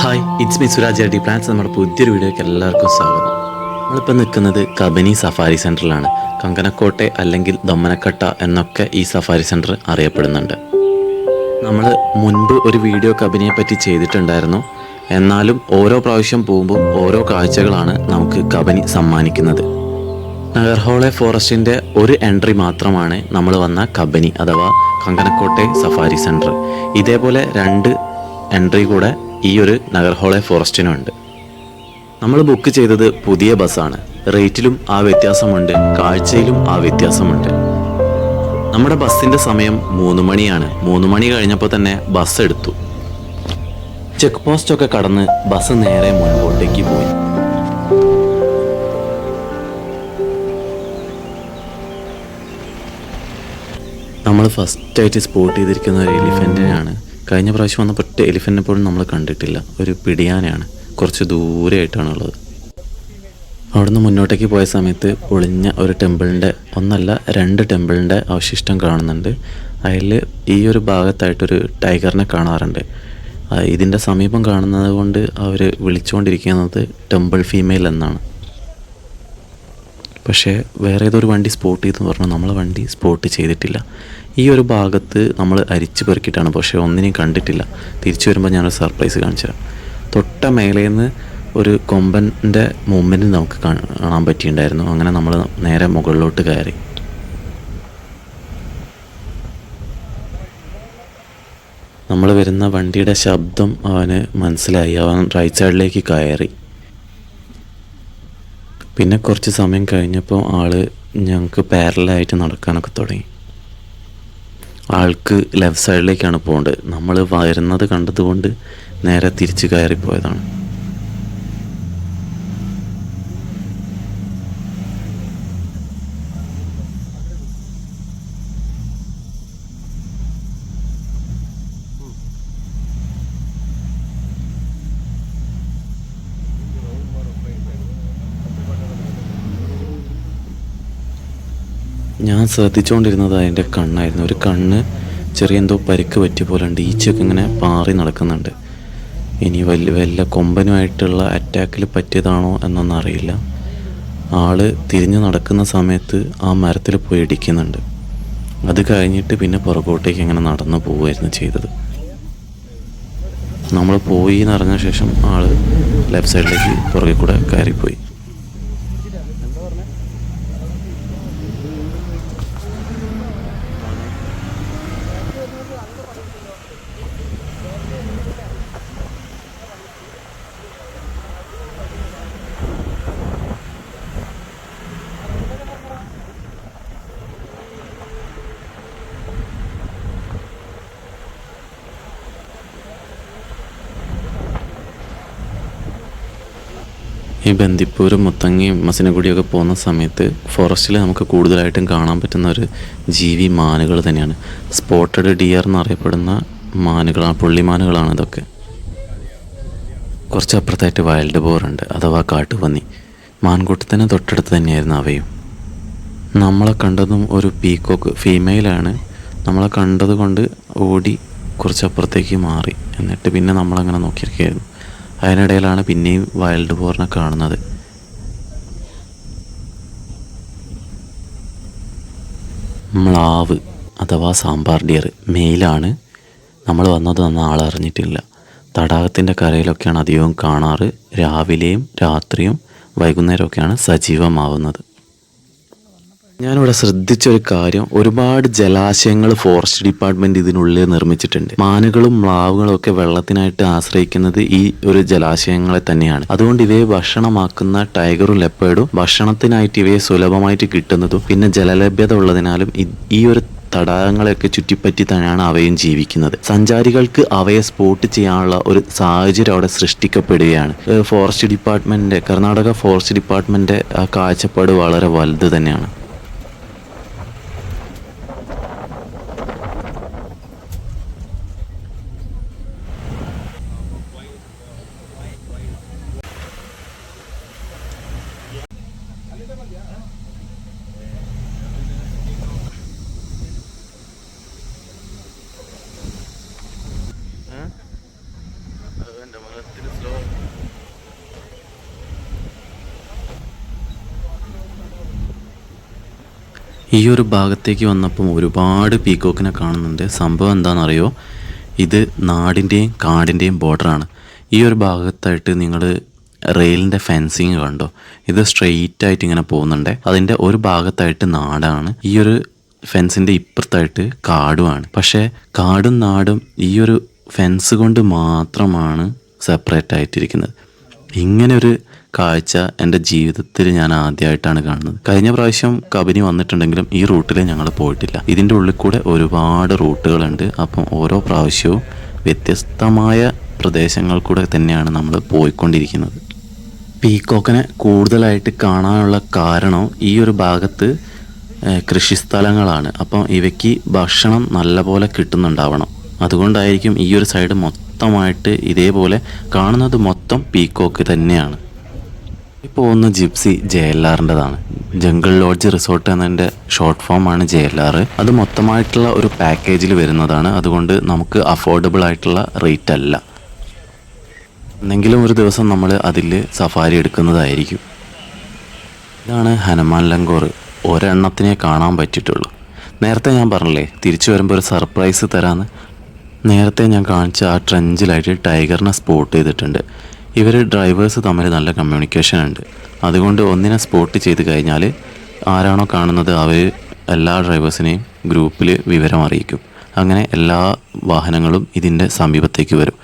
Hi, it's me Suraj D plans. നമ്മുടെ പുതിയൊരു വീഡിയോയ്ക്ക് എല്ലാവർക്കും സ്വാഗതം. നമ്മളിപ്പോൾ നിൽക്കുന്നത് കബനി സഫാരി സെൻറ്ററിലാണ്. കങ്കനക്കോട്ടെ അല്ലെങ്കിൽ ദമ്മനക്കട്ട എന്നൊക്കെ ഈ സഫാരി സെൻറ്റർ അറിയപ്പെടുന്നുണ്ട്. നമ്മൾ മുൻപ് ഒരു വീഡിയോ കബനിയെ പറ്റി ചെയ്തിട്ടുണ്ടായിരുന്നു. എന്നാലും ഓരോ പ്രാവശ്യം പോകുമ്പോൾ ഓരോ കാഴ്ചകളാണ് നമുക്ക് കബനി സമ്മാനിക്കുന്നത്. നഗർഹോളെ ഫോറസ്റ്റിൻ്റെ ഒരു എൻട്രി മാത്രമാണ് നമ്മൾ വന്ന കബനി അഥവാ കങ്കനക്കോട്ടെ സഫാരി സെൻറ്റർ. ഇതേപോലെ 2 എൻട്രി കൂടെ ഈ ഒരു നഗർഹോളെ ഫോറസ്റ്റിനുണ്ട്. നമ്മൾ ബുക്ക് ചെയ്തത് പുതിയ ബസ്സാണ്. റേറ്റിലും ആ വ്യത്യാസമുണ്ട്, കാഴ്ചയിലും ആ വ്യത്യാസമുണ്ട്. നമ്മുടെ ബസ്സിൻ്റെ സമയം 3 മണിയാണ്. 3 മണി കഴിഞ്ഞപ്പോൾ തന്നെ ബസ് എടുത്തു. ചെക്ക് പോസ്റ്റൊക്കെ കടന്ന് ബസ് നേരെ മുൻപോട്ടേക്ക് പോയി. നമ്മൾ ഫസ്റ്റായിട്ട് സ്പോട്ട് ചെയ്തിരിക്കുന്ന ഒരു എലിഫൻറ്റിനെയാണ്. കഴിഞ്ഞ പ്രാവശ്യം വന്നപ്പോൾ എലിഫൻറ്റിനെ പോലും നമ്മൾ കണ്ടിട്ടില്ല. ഒരു പിടിയാനയാണ്, കുറച്ച് ദൂരെയായിട്ടാണുള്ളത്. അവിടുന്ന് മുന്നോട്ടേക്ക് പോയ സമയത്ത് ഒളിഞ്ഞ ഒരു ടെമ്പിളിൻ്റെ, ഒന്നല്ല 2 ടെമ്പിളിൻ്റെ അവശിഷ്ടം കാണുന്നുണ്ട്. അതിൽ ഈ ഒരു ഭാഗത്തായിട്ടൊരു ടൈഗറിനെ കാണാറുണ്ട്. ഇതിൻ്റെ സമീപം കാണുന്നത് കൊണ്ട് അവർ വിളിച്ചുകൊണ്ടിരിക്കുന്നത് ടെമ്പിൾ ഫീമെയിൽ എന്നാണ്. പക്ഷേ വേറെ ഏതൊരു വണ്ടി സ്പോട്ട് ചെയ്തെന്ന് പറഞ്ഞു, നമ്മളെ വണ്ടി സ്പോട്ട് ചെയ്തിട്ടില്ല. ഈ ഒരു ഭാഗത്ത് നമ്മൾ അരിച്ചു പെറുക്കിയിട്ടാണ്, പക്ഷേ ഒന്നിനെയും കണ്ടിട്ടില്ല. തിരിച്ചു വരുമ്പോൾ ഞാനൊരു സർപ്രൈസ് കാണിച്ചു തരാം. തൊട്ട മേലേന്ന് ഒരു കൊമ്പൻ്റെ മൂവ്മെൻറ്റ് നമുക്ക് കാണാൻ പറ്റിയിട്ടുണ്ടായിരുന്നു. അങ്ങനെ നമ്മൾ നേരെ മുകളിലോട്ട് കയറി. നമ്മൾ വരുന്ന വണ്ടിയുടെ ശബ്ദം അവന് മനസ്സിലായി. അവൻ റൈറ്റ് സൈഡിലേക്ക് കയറി. പിന്നെ കുറച്ച് സമയം കഴിഞ്ഞപ്പോൾ ഞങ്ങൾക്ക് പാരലായിട്ട് നടക്കാനൊക്കെ തുടങ്ങി. ആൾക്ക് ലെഫ്റ്റ് സൈഡിലേക്കാണ് പോകേണ്ടത്. നമ്മൾ വരുന്നത് കണ്ടതുകൊണ്ട് നേരെ തിരിച്ച് കയറിപ്പോയതാണ്. ഞാൻ ശ്രദ്ധിച്ചുകൊണ്ടിരുന്നത് അതിൻ്റെ കണ്ണായിരുന്നു. ഒരു കണ്ണ് ചെറിയ എന്തോ പരിക്ക് പറ്റിയ പോലെ ഉണ്ട്. ഈച്ചയൊക്കെ ഇങ്ങനെ പാറി നടക്കുന്നുണ്ട്. ഇനി വല്ല കൊമ്പനുമായിട്ടുള്ള അറ്റാക്കിൽ പറ്റിയതാണോ എന്നൊന്നും അറിയില്ല. തിരിഞ്ഞ് നടക്കുന്ന സമയത്ത് ആ മരത്തിൽ പോയി ഇടിക്കുന്നുണ്ട്. അത് കഴിഞ്ഞിട്ട് പിന്നെ പുറകോട്ടേക്ക് ഇങ്ങനെ നടന്നു പോവുമായിരുന്നു ചെയ്തത്. നമ്മൾ പോയി എന്നറിഞ്ഞ ശേഷം ലെഫ്റ്റ് സൈഡിലേക്ക് പുറകെ കൂടെ കയറിപ്പോയി. ഈ ബന്ദിപ്പൂരും മുത്തങ്ങയും മസിനഗുഡിയൊക്കെ പോകുന്ന സമയത്ത് ഫോറസ്റ്റിൽ നമുക്ക് കൂടുതലായിട്ടും കാണാൻ പറ്റുന്ന ഒരു ജീവി മാനുകൾ തന്നെയാണ്. സ്പോട്ടഡ് ഡിയർ എന്നറിയപ്പെടുന്ന മാനുകളാണ്, പുള്ളിമാനുകളാണ് ഇതൊക്കെ. കുറച്ച് അപ്പുറത്തായിട്ട് വൈൽഡ് ബോർ ഉണ്ട്, അഥവാ കാട്ടുപന്നി. മാൻകൂട്ടത്തിന് തൊട്ടടുത്ത് തന്നെയായിരുന്നു അവയും. നമ്മളെ കണ്ടതും ഒരു പീക്കോക്ക് ഫീമെയിലാണ്. നമ്മളെ കണ്ടത് കൊണ്ട് ഓടി കുറച്ചപ്പുറത്തേക്ക് മാറി. എന്നിട്ട് പിന്നെ നമ്മളങ്ങനെ നോക്കിയിരിക്കുകയായിരുന്നു. അതിനിടയിലാണ് പിന്നെയും വൈൽഡ് ബോറിനെ കാണുന്നത്. മ്ലാവ് അഥവാ സാമ്പാർ ഡിയർ മെയിലാണ്. നമ്മൾ വന്നതൊന്നും ആളറിഞ്ഞിട്ടില്ല. തടാകത്തിൻ്റെ കരയിലൊക്കെയാണ് അധികവും കാണാറ്. രാവിലെയും രാത്രിയും വൈകുന്നേരമൊക്കെയാണ് സജീവമാവുന്നത്. ഞാനിവിടെ ശ്രദ്ധിച്ചൊരു കാര്യം, ഒരുപാട് ജലാശയങ്ങൾ ഫോറസ്റ്റ് ഡിപ്പാർട്ട്മെൻറ്റ് ഇതിനുള്ളിൽ നിർമ്മിച്ചിട്ടുണ്ട്. മാനുകളും മ്ലാവുകളും ഒക്കെ വെള്ളത്തിനായിട്ട് ആശ്രയിക്കുന്നത് ഈ ഒരു ജലാശയങ്ങളെ തന്നെയാണ്. അതുകൊണ്ട് ഇവയെ ഭക്ഷണമാക്കുന്ന ടൈഗറും ലെപ്പേർഡും ഭക്ഷണത്തിനായിട്ട് ഇവയെ സുലഭമായിട്ട് കിട്ടുന്നതും പിന്നെ ജലലഭ്യത ഉള്ളതിനാലും ഈ ഒരു തടാകങ്ങളെയൊക്കെ ചുറ്റിപ്പറ്റി തന്നെയാണ് അവയും ജീവിക്കുന്നത്. സഞ്ചാരികൾക്ക് അവയെ സ്പോട്ട് ചെയ്യാനുള്ള ഒരു സാഹചര്യം അവിടെ സൃഷ്ടിക്കപ്പെടുകയാണ്. Forest department, Karnataka forest department ആ കാഴ്ചപ്പാട് വളരെ വലുത് തന്നെയാണ്. എൻ്റെ മുഖത്തിൽ ഈ ഒരു ഭാഗത്തേക്ക് വന്നപ്പം ഒരുപാട് പീക്കോക്കിനെ കാണുന്നുണ്ട്. സംഭവം എന്താണെന്നറിയോ, ഇത് നാടിൻ്റെയും കാടിൻ്റെയും ബോർഡറാണ്. ഈ ഒരു ഭാഗത്തായിട്ട് നിങ്ങൾ റെയിലിൻ്റെ ഫെൻസിങ് കണ്ടോ, ഇത് സ്ട്രെയിറ്റ് ആയിട്ട് ഇങ്ങനെ പോകുന്നുണ്ട്. അതിൻ്റെ ഒരു ഭാഗത്തായിട്ട് നാടാണ്, ഈ ഒരു ഫെൻസിൻ്റെ ഇപ്പുറത്തായിട്ട് കാടുമാണ്. പക്ഷേ കാടും നാടും ഈ ഒരു ഫെൻസ് കൊണ്ട് മാത്രമാണ് സെപ്പറേറ്റ് ആയിട്ടിരിക്കുന്നത്. ഇങ്ങനൊരു കാഴ്ച എൻ്റെ ജീവിതത്തിൽ ഞാൻ ആദ്യമായിട്ടാണ് കാണുന്നത്. കഴിഞ്ഞ പ്രാവശ്യം കബനി വന്നിട്ടുണ്ടെങ്കിലും ഈ റൂട്ടിൽ ഞങ്ങൾ പോയിട്ടില്ല. ഇതിൻ്റെ ഉള്ളിൽ കൂടെ ഒരുപാട് റൂട്ടുകളുണ്ട്. അപ്പം ഓരോ പ്രാവശ്യവും വ്യത്യസ്തമായ പ്രദേശങ്ങൾ കൂടെ തന്നെയാണ് നമ്മൾ പോയിക്കൊണ്ടിരിക്കുന്നത്. പീക്കോക്കിനെ കൂടുതലായിട്ട് കാണാനുള്ള കാരണം ഈ ഒരു ഭാഗത്ത് കൃഷിസ്ഥലങ്ങളാണ്. അപ്പം ഇവയ്ക്ക് ഭക്ഷണം നല്ലപോലെ കിട്ടുന്നുണ്ടാവണം. അതുകൊണ്ടായിരിക്കും ഈ ഒരു സൈഡ് മൊത്തമായിട്ട് ഇതേപോലെ കാണുന്നത് മൊത്തം പീക്കോക്ക് തന്നെയാണ്. ഇപ്പോൾ ഒന്ന് ജിപ്സി JLRൻ്റെതാണ്. ജംഗിൾ ലോഡ്ജ് റിസോർട്ട് എന്നതിൻ്റെ ഷോർട്ട് ഫോമാണ് JLR. അത് മൊത്തമായിട്ടുള്ള ഒരു പാക്കേജിൽ വരുന്നതാണ്. അതുകൊണ്ട് നമുക്ക് അഫോർഡബിൾ ആയിട്ടുള്ള റേറ്റ് അല്ല. എന്തെങ്കിലും ഒരു ദിവസം നമ്മൾ അതിൽ സഫാരി എടുക്കുന്നതായിരിക്കും. ഇതാണ് ഹനുമാൻ ലങ്കോർ. ഒരെണ്ണത്തിനെ കാണാൻ പറ്റിയിട്ടുള്ളൂ. നേരത്തെ ഞാൻ പറഞ്ഞില്ലേ തിരിച്ചു വരുമ്പോൾ ഒരു സർപ്രൈസ് തരാമെന്ന്. നേരത്തെ ഞാൻ കാണിച്ച ആ ട്രെഞ്ചിലായിട്ട് ടൈഗറിനെ സ്പോട്ട് ചെയ്തിട്ടുണ്ട്. ഇവർ ഡ്രൈവേഴ്സ് തമ്മിൽ നല്ല കമ്മ്യൂണിക്കേഷൻ ഉണ്ട്. അതുകൊണ്ട് ഒന്നിനെ സ്പോട്ട് ചെയ്ത് കഴിഞ്ഞാൽ ആരാണോ കാണുന്നത് അവർ എല്ലാ ഡ്രൈവേഴ്സിനെയും ഗ്രൂപ്പിൽ വിവരം അറിയിക്കും. അങ്ങനെ എല്ലാ വാഹനങ്ങളും ഇതിൻ്റെ സമീപത്തേക്ക് വരും.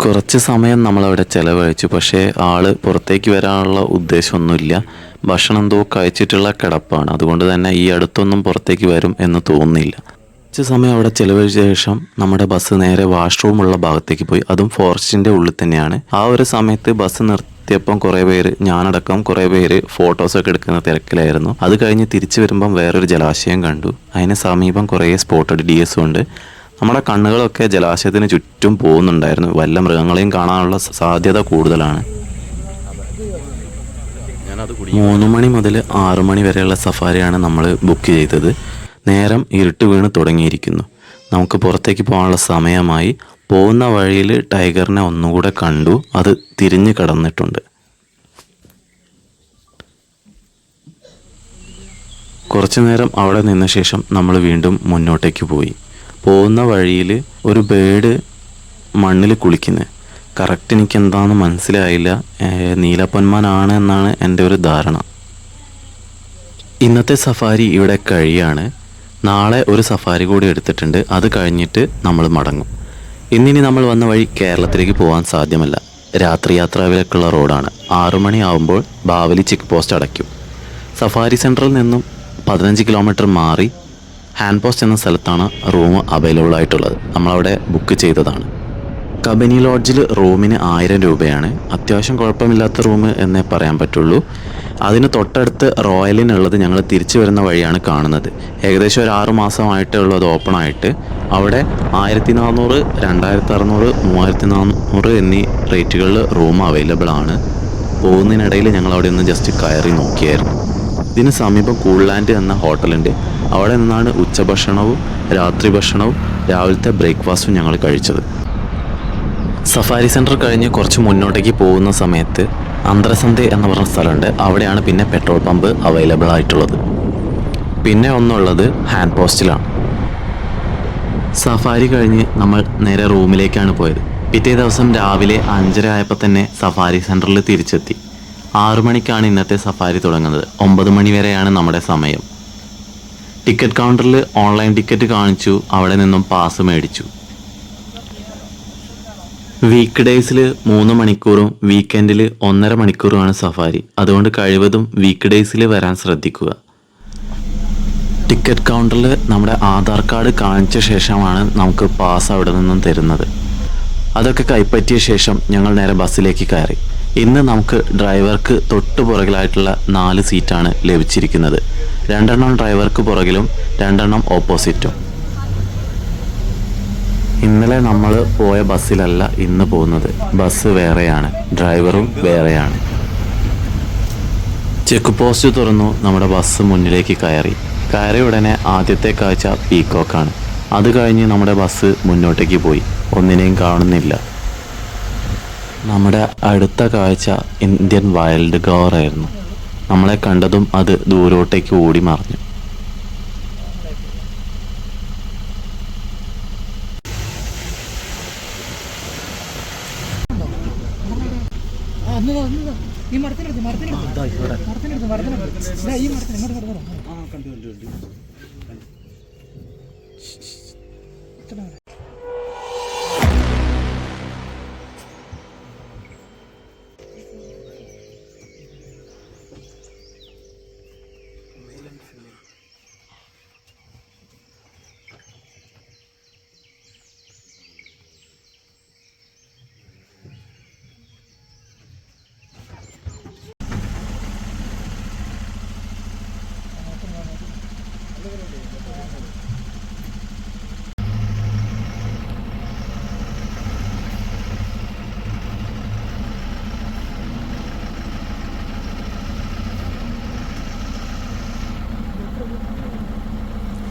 കുറച്ച് സമയം നമ്മളവിടെ ചിലവഴിച്ചു. പക്ഷേ ആള് പുറത്തേക്ക് വരാനുള്ള ഉദ്ദേശമൊന്നുമില്ല. ഭക്ഷണം എന്തോ കഴിച്ചിട്ടുള്ള കിടപ്പാണ്. അതുകൊണ്ട് തന്നെ ഈ അടുത്തൊന്നും പുറത്തേക്ക് വരും എന്ന് തോന്നുന്നില്ല. കുറച്ച് സമയം അവിടെ ചിലവഴിച്ച ശേഷം നമ്മുടെ ബസ് നേരെ വാഷ്റൂമുള്ള ഭാഗത്തേക്ക് പോയി. അതും ഫോറസ്റ്റിൻ്റെ ഉള്ളിൽ തന്നെയാണ്. ആ ഒരു സമയത്ത് ബസ് നിർത്തിയപ്പം കുറേ പേര്, ഞാനടക്കം കുറേ പേര് ഫോട്ടോസൊക്കെ എടുക്കുന്ന തിരക്കിലായിരുന്നു. അത് കഴിഞ്ഞ് തിരിച്ചു വരുമ്പം വേറൊരു ജലാശയം കണ്ടു. അതിന് സമീപം കുറേ സ്പോട്ടഡ് DS ഉണ്ട്. നമ്മുടെ കണ്ണുകളൊക്കെ ജലാശയത്തിന് ചുറ്റും പോകുന്നുണ്ടായിരുന്നു. വല്ല മൃഗങ്ങളെയും കാണാനുള്ള സാധ്യത കൂടുതലാണ്. 3 മണി മുതൽ 6 മണി വരെയുള്ള സഫാരിയാണ് നമ്മൾ ബുക്ക് ചെയ്തത്. നേരം ഇരുട്ട് വീണ് തുടങ്ങിയിരിക്കുന്നു. നമുക്ക് പുറത്തേക്ക് പോകാനുള്ള സമയമായി. പോകുന്ന വഴിയിൽ ടൈഗറിനെ ഒന്നുകൂടെ കണ്ടു. അത് തിരിഞ്ഞു കടന്നിട്ടുണ്ട്. കുറച്ചു നേരം അവിടെ നിന്ന ശേഷം നമ്മൾ വീണ്ടും മുന്നോട്ടേക്ക് പോയി. പോകുന്ന വഴിയിൽ ഒരു ബേഡ് മണ്ണിൽ കുളിക്കുന്നത്. കറക്റ്റ് എനിക്ക് എന്താണെന്ന് മനസ്സിലായില്ല. നീലപ്പൊന്മാനാണ് എന്നാണ് എൻ്റെ ഒരു ധാരണ. ഇന്നത്തെ സഫാരി ഇവിടെ കഴിയാണ്. നാളെ ഒരു സഫാരി കൂടി എടുത്തിട്ടുണ്ട്. അത് കഴിഞ്ഞിട്ട് നമ്മൾ മടങ്ങും. ഇന്നിനി നമ്മൾ വന്ന വഴി കേരളത്തിലേക്ക് പോകാൻ സാധ്യമല്ല. രാത്രി യാത്രാവിലേക്കുള്ള റോഡാണ്. 6 മണി ആകുമ്പോൾ ബാവലി ചെക്ക് പോസ്റ്റ് അടയ്ക്കും. സഫാരി സെൻറ്ററിൽ നിന്നും 15 കിലോമീറ്റർ മാറി ഹാൻഡ് പോസ്റ്റ് എന്ന സ്ഥലത്താണ് റൂം അവൈലബിൾ ആയിട്ടുള്ളത്. നമ്മളവിടെ ബുക്ക് ചെയ്തതാണ്. കബനി ലോഡ്ജിൽ റൂമിന് 1000 രൂപയാണ്. അത്യാവശ്യം കുഴപ്പമില്ലാത്ത റൂം എന്നേ പറയാൻ പറ്റുള്ളൂ. അതിന് തൊട്ടടുത്ത് റോയലിനുള്ളത് ഞങ്ങൾ തിരിച്ചു വരുന്ന വഴിയാണ് കാണുന്നത്. ഏകദേശം ഒരു 6 മാസമായിട്ടേ ഉള്ളൂ അത് ഓപ്പൺ ആയിട്ട്. അവിടെ 1400, 2600, 3400 എന്നീ റേറ്റുകളിൽ റൂം അവൈലബിൾ ആണ്. പോകുന്നതിനിടയിൽ ഞങ്ങൾ അവിടെ ഒന്ന് ജസ്റ്റ് കയറി നോക്കിയായിരുന്നു. ഇതിന് സമീപം കൂൾലാൻഡ് എന്ന ഹോട്ടലുണ്ട്. അവിടെ നിന്നാണ് ഉച്ചഭക്ഷണവും രാത്രി ഭക്ഷണവും രാവിലത്തെ ബ്രേക്ക്ഫാസ്റ്റും ഞങ്ങൾ കഴിച്ചത്. സഫാരി സെൻറ്റർ കഴിഞ്ഞ് കുറച്ച് മുന്നോട്ടേക്ക് പോകുന്ന സമയത്ത് അന്തരസന്ധി എന്ന് പറഞ്ഞ സ്ഥലമുണ്ട്. അവിടെയാണ് പിന്നെ പെട്രോൾ പമ്പ് അവൈലബിൾ ആയിട്ടുള്ളത്. പിന്നെ ഒന്നുള്ളത് ഹാൻഡ് പോസ്റ്റിലാണ്. സഫാരി കഴിഞ്ഞ് നമ്മൾ നേരെ റൂമിലേക്കാണ് പോയത്. പിറ്റേ ദിവസം രാവിലെ 5:30 ആയപ്പോൾ തന്നെ സഫാരി സെൻറ്ററിൽ തിരിച്ചെത്തി. 6 മണിക്കാണ് ഇന്നത്തെ സഫാരി തുടങ്ങുന്നത്. 9 മണി വരെയാണ് നമ്മുടെ സമയം. ടിക്കറ്റ് കൗണ്ടറിൽ ഓൺലൈൻ ടിക്കറ്റ് കാണിച്ചു. അവിടെ നിന്നും പാസ് മേടിച്ചു. വീക്ക് ഡേയ്സിൽ 3 മണിക്കൂറും വീക്കെൻഡിൽ 1.5 മണിക്കൂറുമാണ് സഫാരി. അതുകൊണ്ട് കഴിവതും വീക്ക് ഡേയ്സിൽ വരാൻ ശ്രദ്ധിക്കുക. ടിക്കറ്റ് കൗണ്ടറിൽ നമ്മുടെ ആധാർ കാർഡ് കാണിച്ച ശേഷമാണ് നമുക്ക് പാസ് അവിടെ നിന്നും തരുന്നത്. അതൊക്കെ കൈപ്പറ്റിയ ശേഷം ഞങ്ങൾ നേരെ ബസ്സിലേക്ക് കയറി. ഇന്ന് നമുക്ക് ഡ്രൈവർക്ക് തൊട്ട് പുറകിലായിട്ടുള്ള 4 സീറ്റാണ് ലഭിച്ചിരിക്കുന്നത്. 2 ഡ്രൈവർക്ക് പുറകിലും 2 ഓപ്പോസിറ്റും. ഇന്നലെ നമ്മൾ പോയ ബസ്സിലല്ല ഇന്ന് പോകുന്നത്. ബസ് വേറെയാണ്, ഡ്രൈവറും വേറെയാണ്. ചെക്ക് പോസ്റ്റ് തുറന്നു. നമ്മുടെ ബസ് മുന്നിലേക്ക് കയറിയ ഉടനെ ആദ്യത്തെ കാഴ്ച പീക്കോക്കാണ്. അത് കഴിഞ്ഞ് നമ്മുടെ ബസ് മുന്നോട്ടേക്ക് പോയി. ഒന്നിനെയും കാണുന്നില്ല. നമ്മുടെ അടുത്ത കാഴ്ച ഇന്ത്യൻ വൈൽഡ് ഗവർ ആയിരുന്നു. നമ്മളെ കണ്ടതും അത് ദൂരോട്ടേക്ക് ഓടി മറഞ്ഞു. ഈ മരത്തിനടുത്ത് ഈ മരത്തിന് ഇങ്ങോട്ട്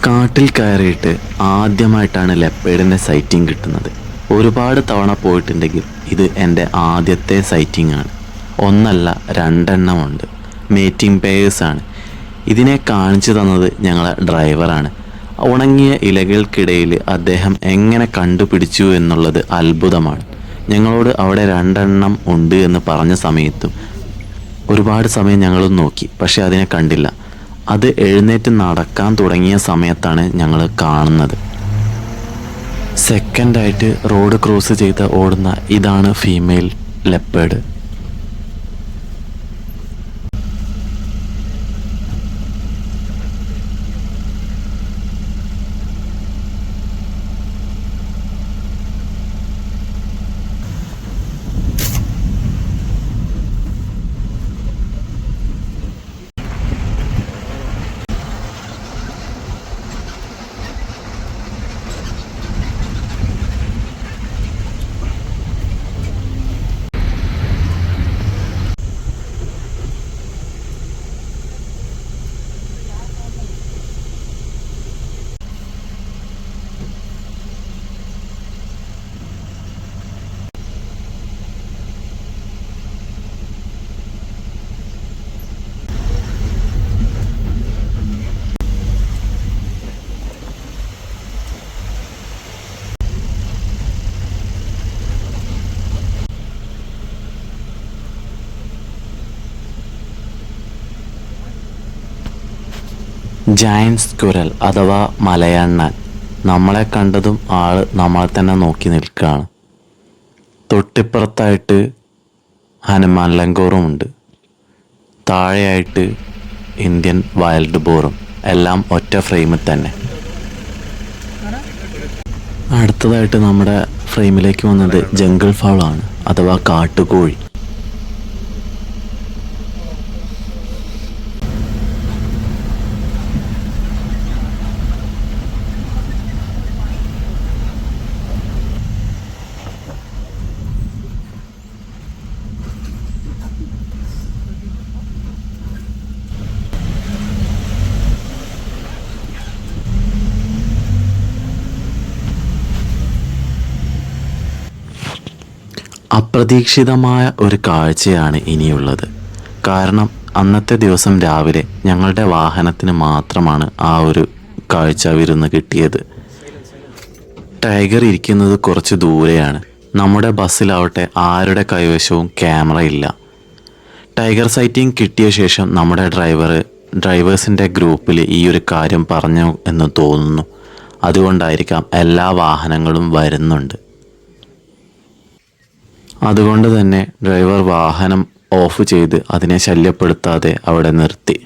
കാട്ടിൽ കയറിയിട്ട് ആദ്യമായിട്ടാണ് ലെപ്പേഡിൻ്റെ സൈറ്റിംഗ് കിട്ടുന്നത്. ഒരുപാട് തവണ പോയിട്ടുണ്ടെങ്കിൽ ഇത് എൻ്റെ ആദ്യത്തെ സൈറ്റിംഗ് ആണ്. ഒന്നല്ല, രണ്ടെണ്ണമുണ്ട്. മേറ്റിംഗ് പേയേഴ്സാണ്. ഇതിനെ കാണിച്ചു തന്നത് ഞങ്ങളെ ഡ്രൈവറാണ്. ഉണങ്ങിയ ഇലകൾക്കിടയിൽ അദ്ദേഹം എങ്ങനെ കണ്ടുപിടിച്ചു എന്നുള്ളത് അത്ഭുതമാണ്. ഞങ്ങളോട് അവിടെ രണ്ടെണ്ണം ഉണ്ട് എന്ന് പറഞ്ഞ സമയത്തും ഒരുപാട് സമയം ഞങ്ങളും നോക്കി, പക്ഷെ അതിനെ കണ്ടില്ല. അത് എഴുന്നേറ്റ് നടക്കാൻ തുടങ്ങിയ സമയത്താണ് ഞങ്ങൾ കാണുന്നത്. സെക്കൻഡായിട്ട് റോഡ് ക്രോസ് ചെയ്ത് ഓടുന്ന ഇതാണ് ഫീമെയിൽ ലെപ്പേഡ്. ജയൻറ്റ് സ്ക്വിറൽ അഥവാ മലയണ്ണാൻ. നമ്മളെ കണ്ടതും ആള് നമ്മളെ തന്നെ നോക്കി നിൽക്കുകയാണ്. തൊട്ടിപ്പുറത്തായിട്ട് ഹനുമാൻ ലങ്കോറുമുണ്ട്. താഴെയായിട്ട് ഇന്ത്യൻ വൈൽഡ് ബോറും. എല്ലാം ഒറ്റ ഫ്രെയിമിൽ തന്നെ. അടുത്തതായിട്ട് നമ്മുടെ ഫ്രെയിമിലേക്ക് വന്നത് ജംഗിൾ ഫൗളാണ് അഥവാ കാട്ടുകോഴി. അപ്രതീക്ഷിതമായ ഒരു കാഴ്ചയാണ് ഇനിയുള്ളത്. കാരണം അന്നത്തെ ദിവസം രാവിലെ ഞങ്ങളുടെ വാഹനത്തിന് മാത്രമാണ് ആ ഒരു കാഴ്ച വിരുന്ന് കിട്ടിയത്. ടൈഗർ ഇരിക്കുന്നത് കുറച്ച് ദൂരെയാണ്. നമ്മുടെ ബസ്സിലാവട്ടെ ആരുടെ കൈവശവും ക്യാമറ ഇല്ല. ടൈഗർ സൈറ്റിംഗ് കിട്ടിയ ശേഷം നമ്മുടെ ഡ്രൈവേഴ്സിൻ്റെ ഗ്രൂപ്പിൽ ഈ ഒരു കാര്യം പറഞ്ഞു എന്ന് തോന്നുന്നു. അതുകൊണ്ടായിരിക്കാം എല്ലാ വാഹനങ്ങളും വരുന്നുണ്ട്. അതുകൊണ്ട് തന്നെ ഡ്രൈവർ വാഹനം ഓഫ് ചെയ്ത് അതിനെ ശല്യപ്പെടുത്താതെ അവിടെ നിർത്തി.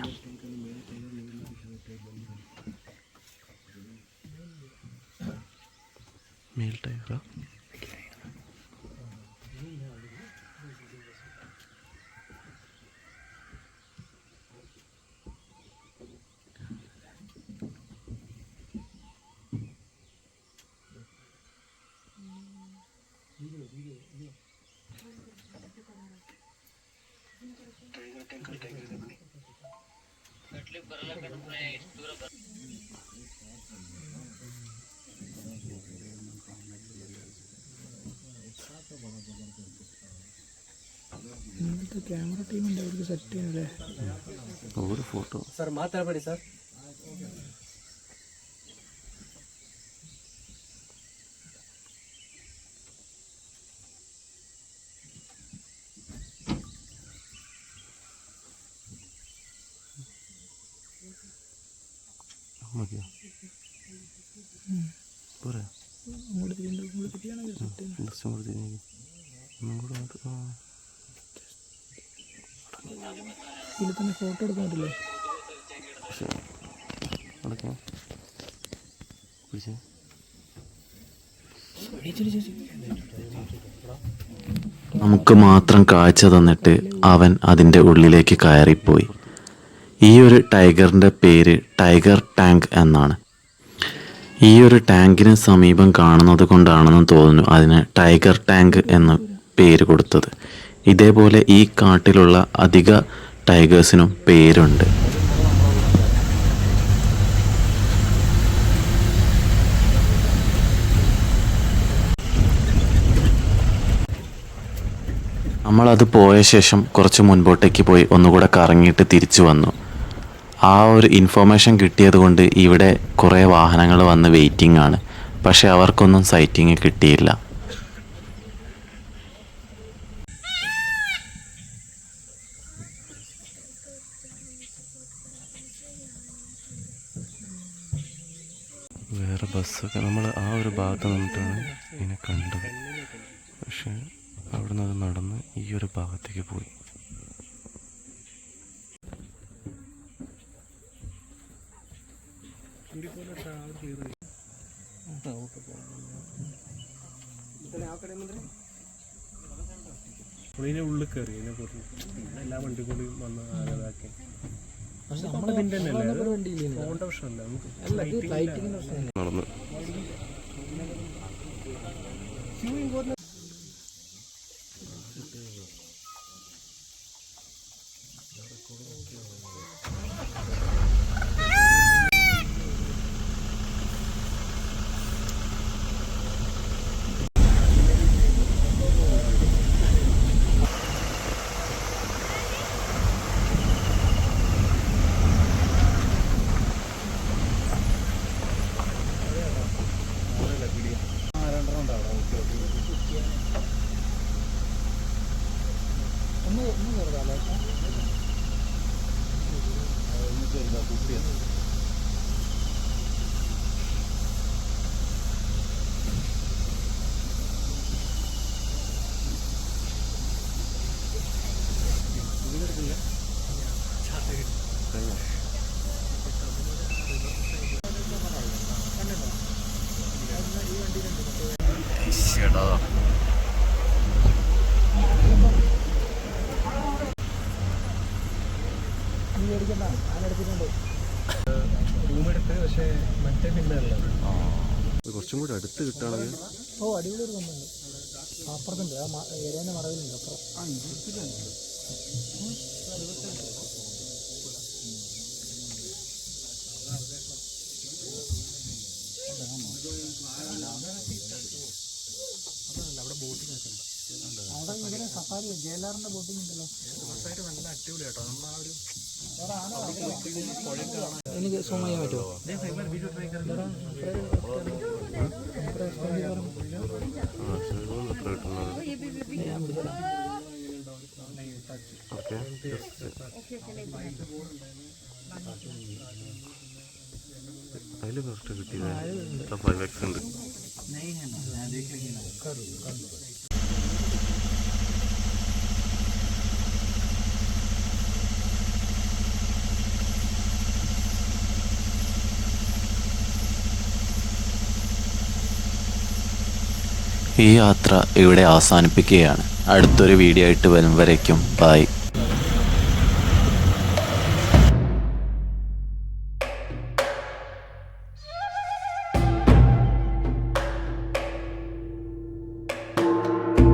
ഇന്നത്തെ ക്യാമറ ടീം ഉണ്ട്, അവർക്ക് സെറ്റ് ചെയ്യണല്ലേ. ഒരു ഫോട്ടോ ಸರ್ ಮಾತಾಡಬೇಡಿ ಸರ್. മതിയോ? പോരെ? ഇങ്ങോട്ട് തിരിയാണെങ്കിൽ സെറ്റ് ചെയ്യണം. ഇൻട്രസ്റ്റ് കൂടെ തിരിഞ്ഞു ഒന്നും കൂടെ ഇതിൽ തന്നെ ഫോട്ടോ എടുക്കാൻ പറ്റില്ലേ? പക്ഷേ അതൊക്കെ പിടിച്ചേ. നമുക്ക് മാത്രം കാഴ്ച തന്നിട്ട് അവൻ അതിൻ്റെ ഉള്ളിലേക്ക് കയറിപ്പോയി. ഈ ഒരു ടൈഗറിൻ്റെ പേര് ടൈഗർ ടാങ്ക് എന്നാണ്. ഈ ഒരു ടാങ്കിന് സമീപം കാണുന്നത് കൊണ്ടാണെന്ന് തോന്നുന്നു അതിന് ടൈഗർ ടാങ്ക് എന്ന് പേര് കൊടുത്തത്. ഇതേപോലെ ഈ കാട്ടിലുള്ള അധിക ടൈഗേഴ്സിനും പേരുണ്ട്. നമ്മളത് പോയ ശേഷം കുറച്ച് മുൻപോട്ടേക്ക് പോയി ഒന്നുകൂടെ കറങ്ങിയിട്ട് തിരിച്ചു വന്നു. ആ ഒരു ഇൻഫോർമേഷൻ കിട്ടിയത് കൊണ്ട് ഇവിടെ കുറേ വാഹനങ്ങൾ വന്ന് വെയിറ്റിംഗ് ആണ്. പക്ഷെ അവർക്കൊന്നും സൈറ്റിങ് കിട്ടിയില്ല. വേറെ ബസ്സൊക്കെ നമ്മൾ ആ ഒരു ഭാഗത്ത് നിന്നിട്ടാണ് ഇതിനെ കണ്ടത്. പക്ഷെ അവിടെ നിന്ന് അത് നടന്ന് ഈ ഒരു ഭാഗത്തേക്ക് പോയി. ഇതിനെ ഉള്ളിൽ കയറി ഇതിനെ കുറച്ച് എല്ലാ വണ്ടി കൂടി വന്ന് ആകതാക്കി. നമ്മളിതിൻ്റെ തന്നെ അല്ലേ പോകേണ്ട പ്രശ്നമല്ല നമുക്ക് നടന്ന് റൂമെടുത്ത് പക്ഷേ മറ്റേ പിന്നെ ഉള്ളത് കുറച്ചും കൂടി അടുത്ത് കിട്ടുകയാണെങ്കിൽ അടിപൊളി ഒരു കമ്പുണ്ട്. അപ്പുറത്തുണ്ട്, ആ ഏരിയൻ്റെ മറവിലുണ്ട്. അപ്പുറം അവിടെ ബോട്ടിംഗ് ഒക്കെ ഉണ്ട്. അവിടെ ഇവിടെ സഫാരി ജയിലാറിൻ്റെ ബോട്ടിംഗ് ഉണ്ടല്ലോ. നല്ല അടിപൊളി കേട്ടോ. നമ്മൾ ആ ഒരു എനിക്ക് സൂം ചെയ്യാൻ പറ്റുമോ? അതിൽ കറക്റ്റ് കിട്ടിയത് 5x ഉണ്ട്. ഈ യാത്ര ഇവിടെ അവസാനിപ്പിക്കുകയാണ്. അടുത്തൊരു വീഡിയോ ആയിട്ട് വരും വരയ്ക്കും ബൈ.